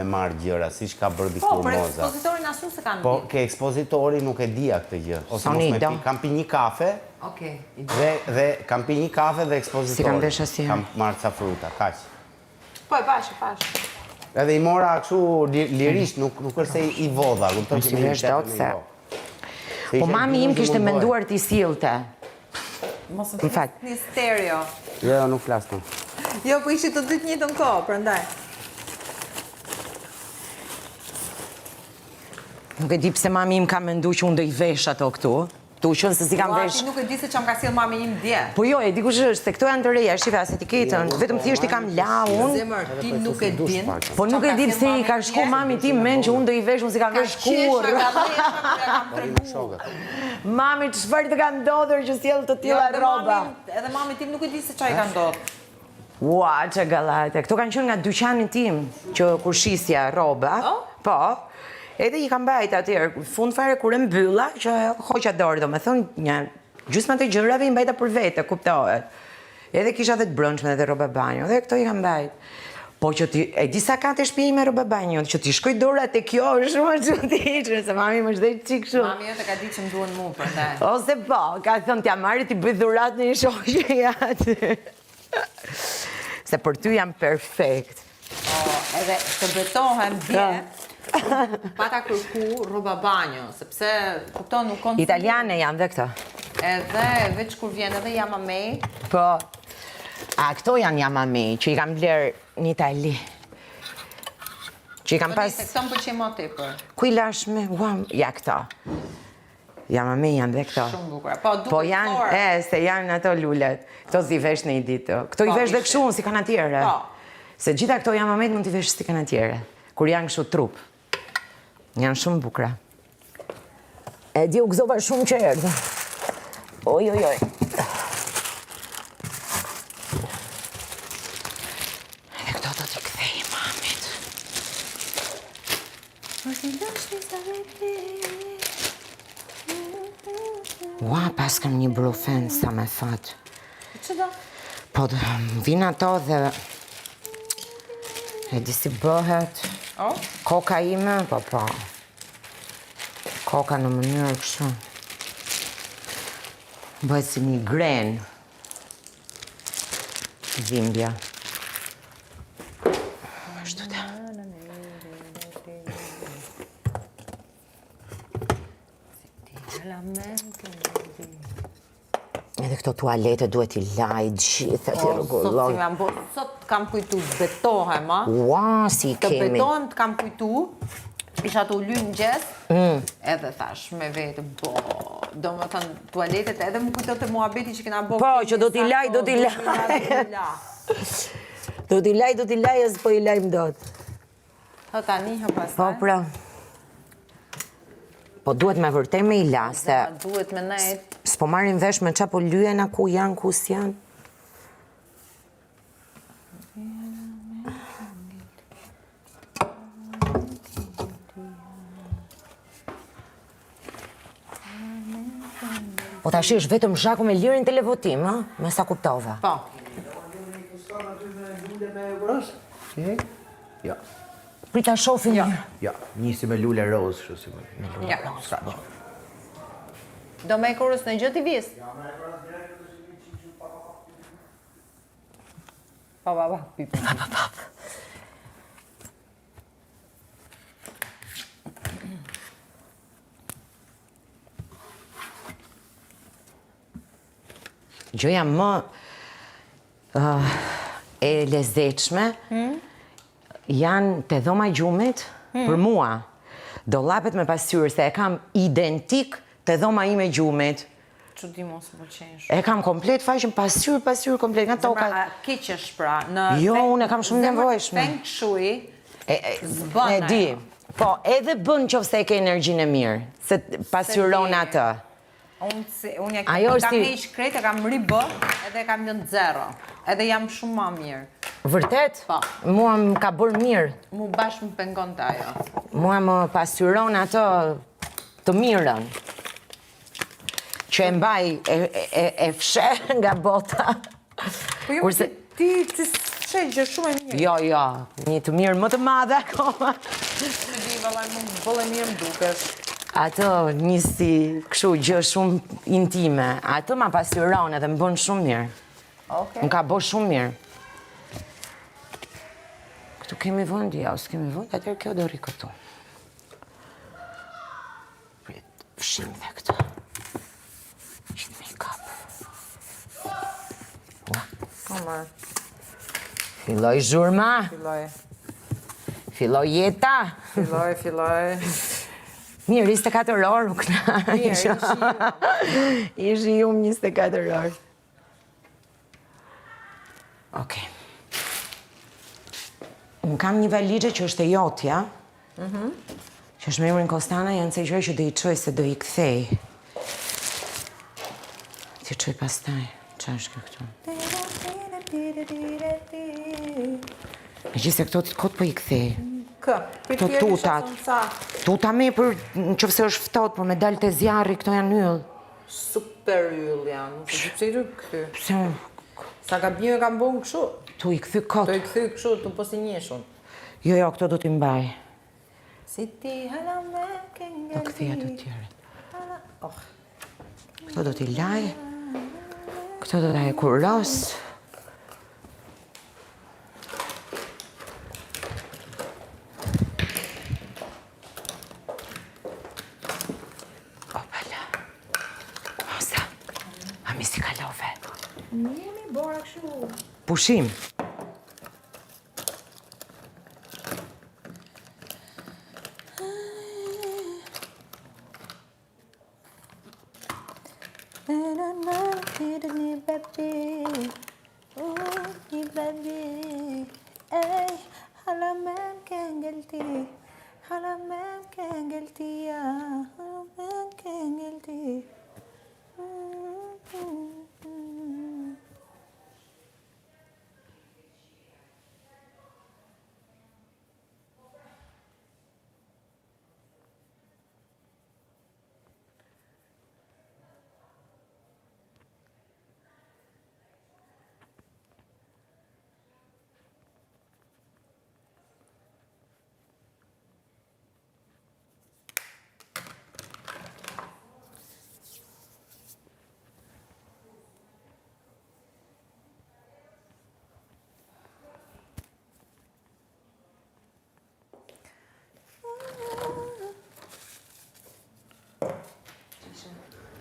me marrë gjëra, si shka bërë dikur Po, për moza. ekspozitorin asu se kanë Po, ke ekspozitori nuk e dija këtë gjë. Ose mos me pi, kam pi një kafe, dhe kam pi një kafe dhe ekspozitori. Si kam vesh asje. Kam marrë ca fruta, kaq. Po, e pash. Edhe i mora kështu lirisht, nuk është se i vodha, kuptoj që me i dot se. Po mami im kishte menduar t'i sillte. Mos më flet një stereo. Jo, nuk flas më. Jo, po ishit të dy të njëjtën kohë, prandaj. Nuk e di pse mami im ka menduar që unë do i vesh ato këtu. Tu qënë se si kam vesh. Ti nuk e di se çam ka sill mami im dje. Po jo, e di kush është, se këto janë të reja, shifa as etiketën, vetëm thjesht i kam la unë. Zemër, ti nuk e din. Po nuk e di pse i ka shku mami tim men që unë do i vesh, unë si kam vesh kur. Mami, çfarë të ka ndodhur që sjell të tilla rroba? Edhe mami tim nuk e di se çfarë ka ndodhur. Ua, që gallate. Këto kanë qenë nga dyqani tim, që kur shisja rroba. Po. Edhe i kam bajt atërë, fund fare kur e mbylla, që hoqa dorë, do me thënë, një gjysma të gjërave i mbajta për vete, kuptohet. Edhe kisha dhe të brëndshme dhe roba banjo, dhe këto i kam bajt. Po që ti, e di sa ka të shpi me roba banjo, që ti shkoj dora të kjo, është shumë që ti ishë, se mami më shdej qikë shumë. Mami jote ka di që më duhen mu për te. Ose po, ka thënë t'ja marri t'i bëj dhurat në një shoqe aty. Se për ty jam perfekt. Edhe të betohem bje, pata kërku roba banjo, sepse kupton nuk konë... Italiane janë dhe këto. Edhe veç kur vjen edhe Yamamei. Po, a këto janë Yamamei, që i kam blerë në Itali. Që i kam pas... Se këto më përqe më tepër. Ku i lashme, ja këto. Yamamei janë dhe këto. Shumë bukura. Po janë, se janë ato lullet. Këto si vesh në i ditë. Këto i vesh dhe këshu, si kanë atjere. Se gjitha këto Yamamei mund t'i vesh si kanë atjere. Kur janë këshu trup. Janë shumë bukra. E di u gëzova shumë që erdhe. Oj. Edhe këto do t'i kthej mamit. Ua, pas kam një brufen sa me fat. Që do? Po, vinë ato dhe... E di si bëhet... Koka ime, po. Koka në mënyrë kështu. Bëhet si një gren. Dhimbja. Ashtu ta. Edhe këto tualete duhet i laj gjithë, ti rregulloj. Sot kam kujtu të betohem, a? Ua, si i kemi. Të betohem të kam kujtu, isha të ullym në gjes, edhe thash me vetë, do më thënë tualetet, edhe më kujto të muhabeti që kena bo... Po, që do t'i laj. Do t'i laj, e s'po i laj mdot. Tho tani, hë pasaj. Po, pra. Po duhet me vërtej me i la, se... Duhet me nejt. S'po marrin vesh me qa po lyena ku janë, ku s'janë. Po ta shi është vetëm zhaku me lirin të levotim, me sa kuptova. Po. Ja. Prita shofin një. Ja, njësi me lule roz, shu si me... Ja. Do me e kurës në gjë t'i vis? Pa, pipi. Pa. Gjoja më e lezetshme janë të dhoma gjumit për mua. Dollapet me pasqyrë, se e kam identik të dhoma ime gjumit. Që di mos më pëlqenj shumë. E kam komplet faqen pasqyrë komplet nga toka. Zemra, keqesh pra, në... Jo, unë e kam shumë nevojshme. Feng shui, zbën e di. Po, edhe bën qofse e ke energjinë e mirë, se pasqyron atë. Unë kam heq krejt, e kam ribë, edhe e kam lënë zero. Edhe jam shumë ma mirë. Vërtet? Po. Mua më ka bërë mirë. Mu bashkë më pengon të ajo. Mua më pasqyron ato të mirën. Që e mbaj, e fshe nga bota. Po jo, ti Pse gjë shumë e mirë. Jo, një të mirë më të madhe akoma. Të di, valla, më bëllë mirë më dukesh. Ato një si kështu gjë shumë intime. Ato ma pasyron edhe më bën shumë mirë. Më ka bë shumë mirë. Këtu kemi vënd, ja, ose kemi vënd, atër kjo do ri këtu. Prit, fshim dhe këtu. Ishtë make-up. Filloj zhurma. Filloj jeta. Filloj. Mirë, 24 orë u këna. Ishi ju 24 orë. Okej. Unë kam një valigje që është e jotja, që është me emrin Kostana, janë se gjëra që do i çoj se do i kthej. Ti çoj pastaj. Çfarë është kjo këtu? Megjithëse këto kot po i kthej. Këto tutat. Tuta me për nëse është ftohtë, po me dal te zjarri, këto janë yll. Super yll janë. Nuk e di pse i kthy. Pse? Sa gabim e kam bën kështu. Tu i kthy kot. Do i kthy kështu, tu po si njeshun. Jo, këto do t'i mbaj. Si ti hala me Do kthej ato tjerët. Këto do t'i laj. Këto do t'a e kuros. Opala. Mosa. A mi si kalove? Njemi bora kështu. Pushim.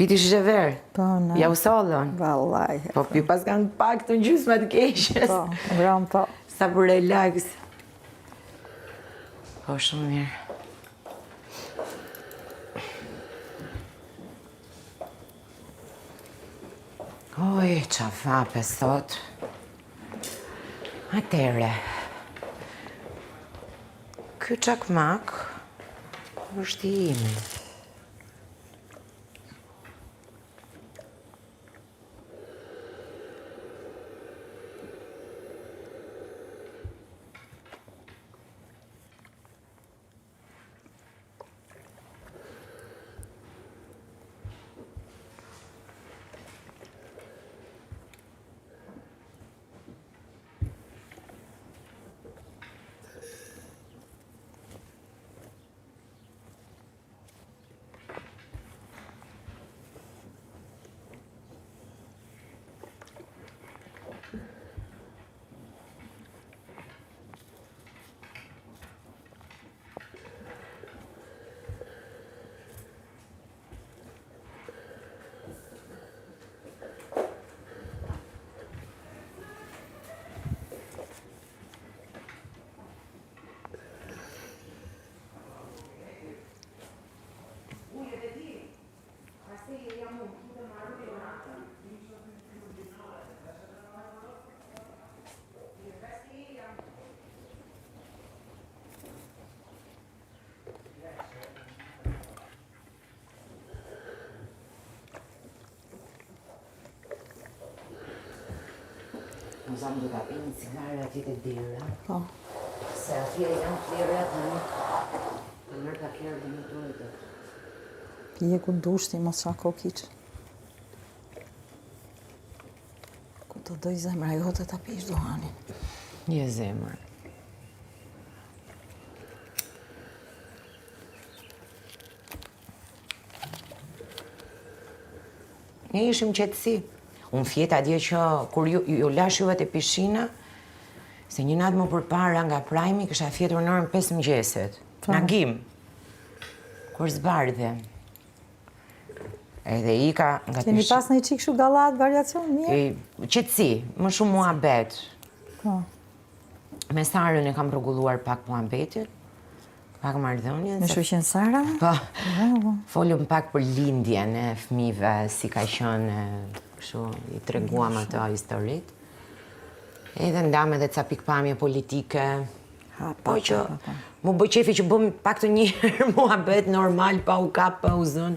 Piti shishe verë? Po, në. Ja u sollën? Vallaj. Po, pi pas kanë pak të gjysma të keqes. Po, vram po. Sa për relax. Po, shumë mirë. Oj, qa vape sot. Atere. Ky çakmak është i imi. Në zamë do t'a pi një cigare ati të dira. Po. Se atje janë flerat në nërë t'a kjerë dhe në dojtë. Pije ku dushti, mos qa kokiq. Ku të doj zemra jote t'a pish duhanin. Je zemër. Ne ishim qetësi. Unë fjeta dje që kur ju lash juve të pishina, se një natë më përpara nga prajmi kësha fjetur në orën 5 mëngjesit. Nagim. Kur zbardhe. Edhe ika nga Keni pas në i qikë shu gallat, variacion, mirë? Qetësi, më shumë muhabet. Po. Me Sarën e kam rregulluar pak muhabetin, pak marrëdhënien. Me shoqen Sara? Po. Folëm pak për lindjen e fëmijëve, si ka qenë, kështu i treguam ato historitë. Edhe ndam edhe ca pikpamje politike. Po që mu bëj qefi që bëm pak të njëherë muhabet normal, pa u kap, pa u zën.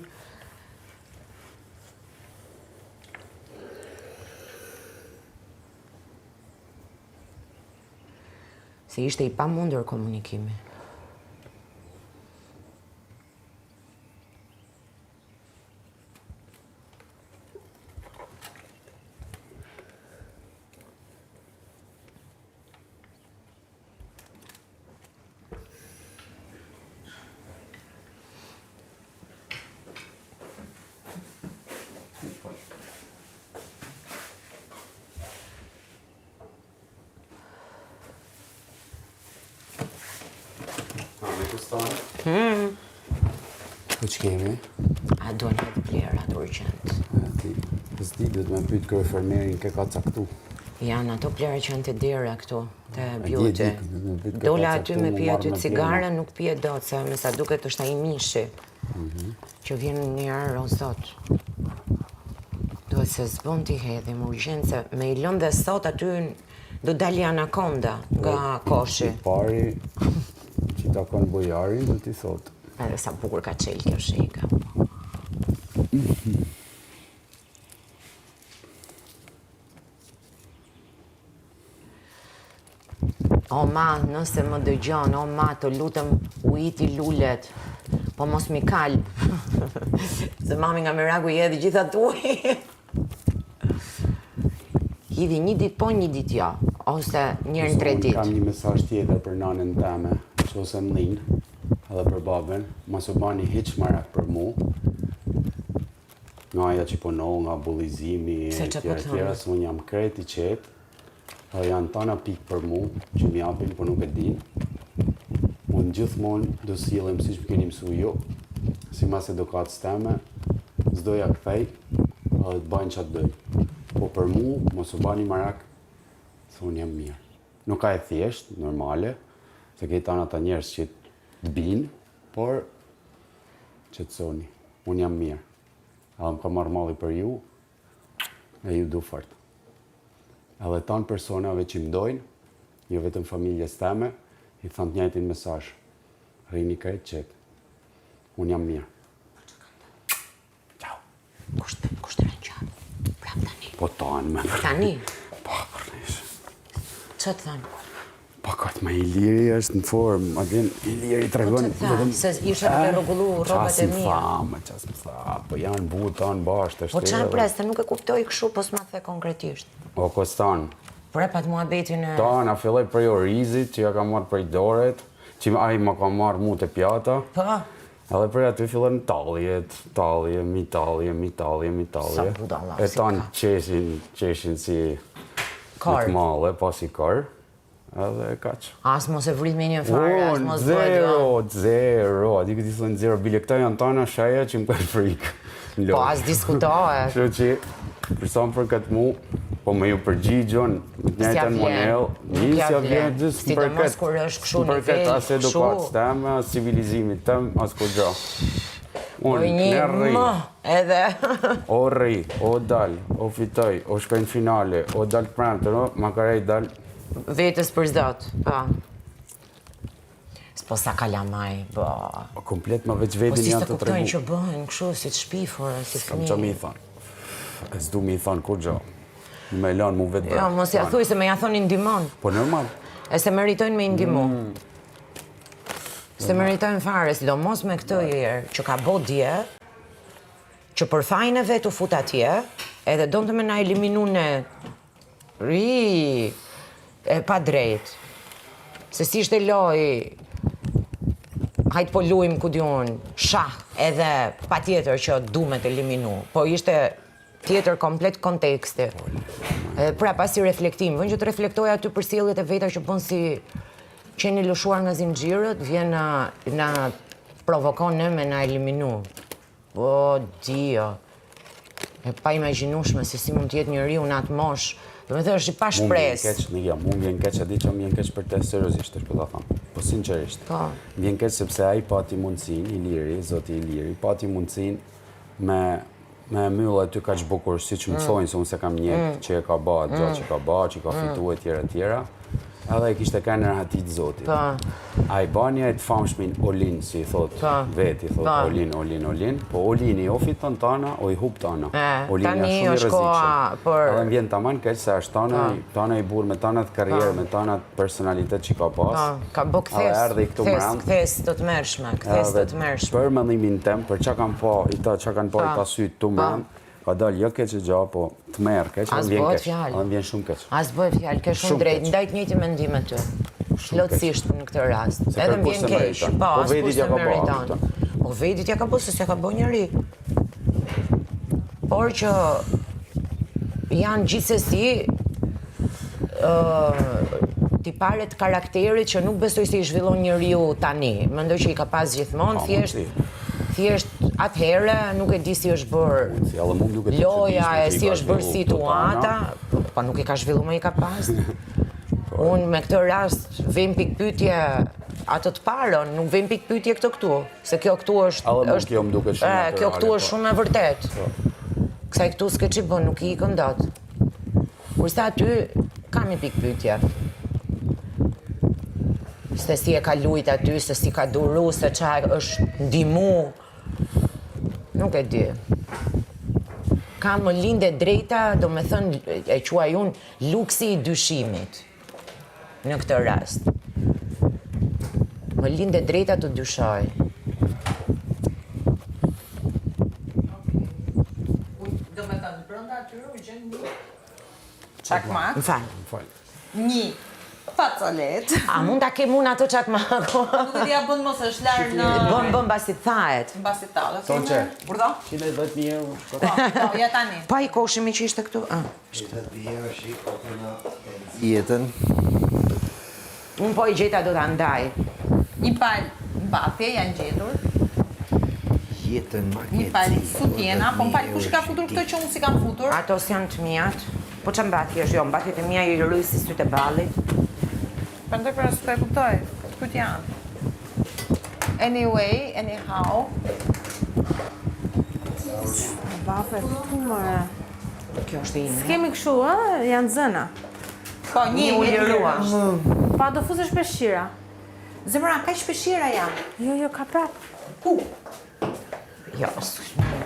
Se ishte i pamundur komunikimi. Po që kemi? A do një të plerat urgjent. S'di, do të me pytë kërë fermerin ke ka caktu. Janë ato plera që janë të dera këtu, të bjuti. Dola aty me pia aty cigare, nuk pije dot, se me sa duket është ai mishi. Që vjen një herë o sot. Duhet se s'bën t'i hedhim urgjent, se me i lëm dhe sot aty do dali anakonda nga koshi. Pari që ta kanë bojarin do t'i thotë. Edhe sa bukur ka qelë kjo shika. O ma, nëse më dëgjon, o ma, të lutem ujiti lulet, po mos mi kalp. Se mami nga Meraku i hedhi gjitha tuaj. Hidhi një dit po, një dit jo, ose njërën 3 dit. Kam një mesazh tjetër për nanën teme, që ose mlin, edhe për babën, mos u bani hiç marak për mu. Nga aja që punohu, nga bullizimi, tjera, se unë jam krejt i qetë. Dhe janë tana pikë për mu, që m'japin, por nuk e din. Unë gjithmonë do silem si që më keni mësu ju, si mas edukatës teme, s'doja kthej, edhe të bajnë qatë doj. Po për mu, mos u bani marak, se unë jam mirë. Nuk ka e thjesht, normale, se ke tana ta njerës që të binë, por që të soni, unë jam mirë. Edhe më ka marrë malli për ju, e ju du fort. Edhe tanë personave që mdojnë, jo vetëm familjes teme, i thamë të njëjtin mesazh. Rini krejt qetë. Unë jam mirë. Ciao. Kushtë rënqanë? Prap tani. Po tanë me. Tani? Po, përnish. Që të thanë? Po katë me Iliri është në formë, adin Iliri të regon... Po që të thanë? Se ishe të regullu robat e mija. Qas më tha, po janë butë tanë bashkë të Po shtire. qanë presë, nuk e kuptoj këshu, po s'ma the konkretisht. O, Kostan. Prepat muhabetin e... Tanë, a filloj prej orizit, që ja ka marrë prej doret, që ai ma ka marrë mu të pjata. Po? Edhe prej aty fillon talje, mi talje. Sa budalla, E si tanë qeshin si Kar. të male, pasi kar. Edhe e kaq. As mos e vrit me një farë, as mos bëjt. Zero. Adi këti thënë zero. Bile këta janë tana shaja që më këtë frikë. Po as diskutohet. Kështu që, përsa më për këtë mu, po me ju përgjigjon, të njëjtën monel, nisja vjen gjithë më për Sidomos kur është kështu për këtë nivel, as edukatës teme, as civilizimit tem, as kur gjo. Unë në rri, edhe. o rri, o dal, o fitoj, o shkojnë finale, o dal të premte, no, makarej dal. Vetës për zdot, po. S'po sa kalamaj, po. Komplet ma veç Po vedin si janë të të kuptojnë tregu. që bëhen kështu, si të shpifur, si Kam që mi fëmijë. i thonë. E s'du mi i thonë kur gjo. Me lanë mu vetë Jo, mos ja thuj se me ja thonë i ndimon. Po normal. E se meritojnë me i ndimu. Se meritojnë fare, sidomos me këtë herë që ka bo dje, që për fajnë e vetë u fut atje, edhe do të me na eliminu ne. e pa drejt. Se si ishte loj, hajtë po luajmë ku diun, shah, edhe pa tjetër që du me të eliminu, po ishte tjetër komplet konteksti. Pra pasi reflektim, vën që të reflektoj aty për sjelljet e veta që bën si qeni lëshuar nga zinxhirët, vjen na provokon ne me na eliminu. O, Dio, e pa imagjinueshme se si mund të jetë njeriu në atë moshë. Do me thënë është i pa shpresë. Mu m'vjen keq, e di që m'vjen keq për te seriozisht, është po ta them. Po sinqerisht. Po. M'vjen keq sepse ai pati mundësinë, Iliri, zoti Iliri, pati mundësinë me myll aty kaq bukur siç më thonë se unë se kam njeh që e ka bë atë gjatë që ka bë, që ka fituar etj. Edhe e kishte kanë rahatit zotit. Ai bani ai të famshmin Olin, si i thot veti, thot Olin, po Olini o fiton tana, o i hub tana. Olini është shumë i rrezikshëm. Edhe më vjen tamam keq se është tana i burr me tana të karrierë, me tana të personalitet që ka pas. Ka bë kthes të të mërshme, Për mendimin tem, për çka kanë pa, çka kanë pa i pasyt tu mend, ka dalë jo keq gjë, po të merr keq, edhe më vjen shumë keq. As bëhet fjalë, ke shumë drejt, ndaj të njëjtin mendim aty. Plotësisht në këtë rast. Edhe më vjen keq, po, as kush se meriton. Po vetit ja ka bë se s'ja ka bë njëri. Por që janë gjithsesi tiparet karakterit që nuk besoj se i zhvillon njeriu tani. Mendoj që i ka pas gjithmonë, thjesht atëherë nuk e di si është bërë loja e si është bërë situata, pa nuk i ka zhvillu me i ka pas. Unë me këtë rast vem pikë pyetje atë të parën, nuk vem pikë pyetje këtu, se kjo këtu është kjo këtu është shumë e vërtet. Kësaj këtu s'ke që bën, nuk i ikën dot. Kurse aty kam i pikë pyetje. Se si e ka lujt aty, se si ka duru, se qa është ndihmu. Nuk e di. Ka më linde drejta, do me thënë, e quaj unë, luksi i dyshimit. Në këtë rast. Më linde drejta të dyshoj. Do me thënë, brënda atyre u gjenë një çakmak, Më falë. një facolet. A mund ta kem unë atë çakmaku? Nuk e dia bën mos është larë në... Bën basi thahet. Mbasi talë. Tonqe. Burdo? 110.000 euro. Po, ja tani. Pa i koshimi që ishte këtu? 110.000 euro është i kokëna jetën. Unë po i gjeta do t'a ndaj. Një palë mbathje janë gjetur. Jetën Një palë sutjena, po më palë kush ka futur këto që unë si kam futur? Ato s'janë të mijat. Po që mbathje është? Jo, mbathjet e mija i rrëj si sytë e ballit. Përndoj për asë të e kuptoj, këtë janë. Anyway, anyhow. Bape, këtu mëre. Kjo është ime. S'kemi këshu, janë zëna. Po, një u lirua. Pa do fuzesh peshqira. Zemëra, ka shpeshira janë. Jo, ka prap. Ku? Jo,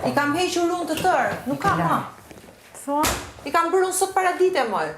I kam hequr unë të tërë, nuk ka ma. Thua? I kam bërë unë sot para dite, moj.